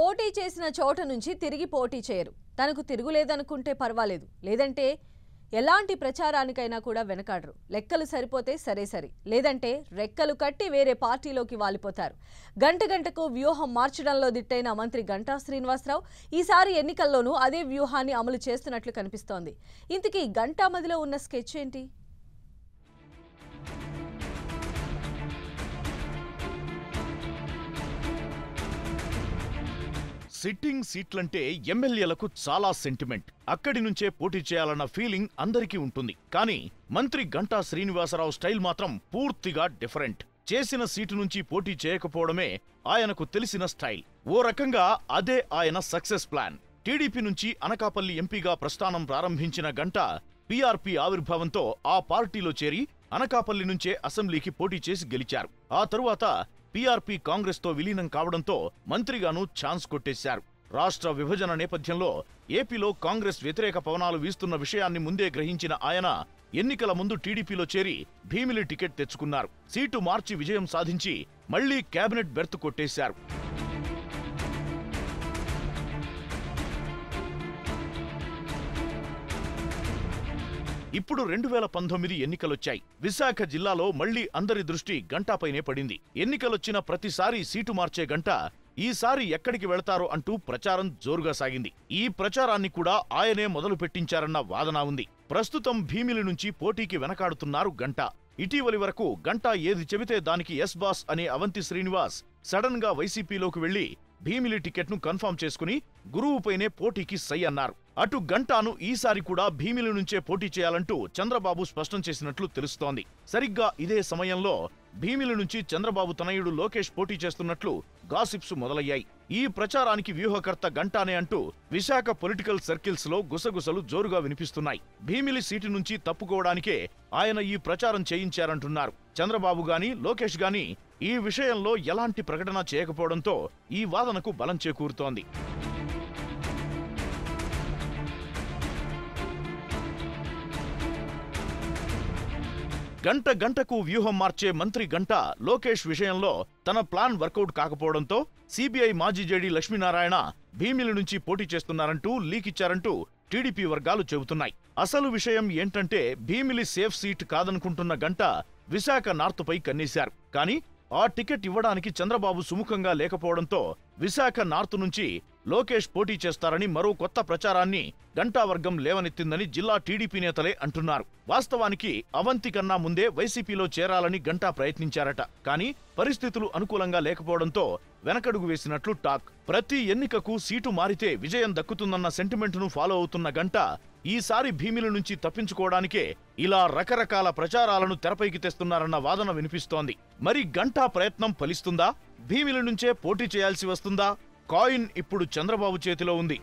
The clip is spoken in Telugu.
పోటీ చేసిన చోట నుంచి తిరిగి పోటీ చేయరు. తనకు తిరుగులేదనుకుంటే పర్వాలేదు, లేదంటే ఎలాంటి ప్రచారానికైనా కూడా వెనకాడరు. లెక్కలు సరిపోతే సరే, లేదంటే రెక్కలు కట్టి వేరే పార్టీలోకి వాలిపోతారు. గంటకు వ్యూహం మార్చడంలో దిట్టైన మంత్రి గంటా శ్రీనివాసరావు ఈసారి ఎన్నికల్లోనూ అదే వ్యూహాన్ని అమలు చేస్తున్నట్లు కనిపిస్తోంది. ఇంతకీ గంటా మదిలో ఉన్న స్కెచ్ ఏంటి? సిట్టింగ్ సీట్లంటే ఎమ్మెల్యేలకు చాలా సెంటిమెంట్. అక్కడి నుంచే పోటీ చేయాలన్న ఫీలింగ్ అందరికీ ఉంటుంది. కానీ మంత్రి గంటా శ్రీనివాసరావు స్టైల్ మాత్రం పూర్తిగా డిఫరెంట్. చేసిన సీటు నుంచి పోటీ చేయకపోవడమే ఆయనకు తెలిసిన స్టైల్. ఓ రకంగా అదే ఆయన సక్సెస్ ప్లాన్. టీడీపీ నుంచి అనకాపల్లి ఎంపీగా ప్రస్థానం ప్రారంభించిన గంటా పీఆర్పీ ఆవిర్భావంతో ఆ పార్టీలో చేరి అనకాపల్లి నుంచే అసెంబ్లీకి పోటీ చేసి గెలిచారు. ఆ తరువాత పీఆర్పీ కాంగ్రెస్ తో విలీనం కావడంతో మంత్రిగాను ఛాన్స్ కొట్టేశారు. రాష్ట్ర విభజన నేపథ్యంలో ఏపీలో కాంగ్రెస్ వ్యతిరేక పవనాలు వీస్తున్న విషయాన్ని ముందే గ్రహించిన ఆయన ఎన్నికల ముందు టీడీపీలో చేరి భీమిలి టికెట్ తెచ్చుకున్నారు. సీటు మార్చి విజయం సాధించి మళ్లీ కేబినెట్ బెర్త్ కొట్టేశారు. ఇప్పుడు 2019 ఎన్నికలొచ్చాయి. విశాఖ జిల్లాలో మళ్లీ అందరి దృష్టి గంటాపైనే పడింది. ఎన్నికలొచ్చిన ప్రతిసారి సీటు మార్చే గంటా ఈసారి ఎక్కడికి వెళతారో అంటూ ప్రచారం జోరుగా సాగింది. ఈ ప్రచారాన్ని కూడా ఆయనే మొదలు పెట్టించారన్న వాదన ఉంది. ప్రస్తుతం భీమిలి నుంచి పోటీకి వెనకాడుతున్నారు గంటా. ఇటీవలి వరకు గంటా ఏది చెబితే దానికి ఎస్ బాస్ అనే అవంతి శ్రీనివాస్ సడన్ గా వైసీపీలోకి వెళ్లి భీమిలి టికెట్ను కన్ఫర్మ్ చేసుకుని గురువుపైనే పోటీకి సై అన్నారు. అటు గంటాను ఈసారి కూడా భీమిలి నుంచే పోటీ చేయాలంటూ చంద్రబాబు స్పష్టం చేసినట్లు తెలుస్తోంది. సరిగ్గా ఇదే సమయంలో భీమిలి నుంచి చంద్రబాబు తనయుడు లోకేష్ పోటీ చేస్తున్నట్లు గాసిప్స్ మొదలయ్యాయి. ఈ ప్రచారానికి వ్యూహకర్త గంటానే అంటూ విశాఖ పొలిటికల్ సర్కిల్స్ లో గుసగుసలు జోరుగా వినిపిస్తున్నాయి. భీమిలి సీటు నుంచి తప్పుకోవడానికే ఆయన ఈ ప్రచారం చేయించారంటున్నారు. చంద్రబాబు గాని లోకేష్ గాని ఈ విషయంలో ఎలాంటి ప్రకటన చేయకపోవడంతో ఈ వాదనకు బలం చేకూరుతోంది. గంటకు వ్యూహం మార్చే మంత్రి గంటా లోకేష్ విషయంలో తన ప్లాన్ వర్కౌట్ కాకపోవడంతో సిబిఐ మాజీ జేడీ లక్ష్మీనారాయణ భీమిలి నుంచి పోటీ చేస్తున్నారంటూ లీక్ ఇచ్చారంటూ టీడీపీ వర్గాలు చెబుతున్నాయి. అసలు విషయం ఏంటంటే భీమిలి సేఫ్ సీట్ కాదనుకుంటున్న గంటా విశాఖ నార్త్పై కన్నేశారు. కానీ ఆ టికెట్ ఇవ్వడానికి చంద్రబాబు సుముఖంగా లేకపోవడంతో విశాఖ నార్త్ నుంచి లోకేష్ పోటీ చేస్తారని మరో కొత్త ప్రచారాన్ని గంటా వర్గం లేవనెత్తిందని జిల్లా టీడీపీ నేతలే అంటున్నారు. వాస్తవానికి అవంతి కన్నా ముందే వైసీపీలో చేరాలని గంటా ప్రయత్నించారట. కానీ పరిస్థితులు అనుకూలంగా లేకపోవడంతో వెనకడుగు వేసినట్లు టాక్. ప్రతి ఎన్నికకు సీటు మారితే విజయం దక్కుతుందన్న సెంటిమెంట్ను ఫాలో అవుతున్న గంటా ఈసారి భీమిలి నుంచి తప్పించుకోవడానికే ఇలా రకరకాల ప్రచారాలను తెరపైకి తెస్తున్నారన్న వాదన వినిపిస్తోంది. మరి గంటా ప్రయత్నం ఫలిస్తుందా? భీమిలి నుంచే పోటీ చేయాల్సి వస్తుందా? కాయిన్ ఇప్పుడు చంద్రబాబు చేతిలో ఉంది.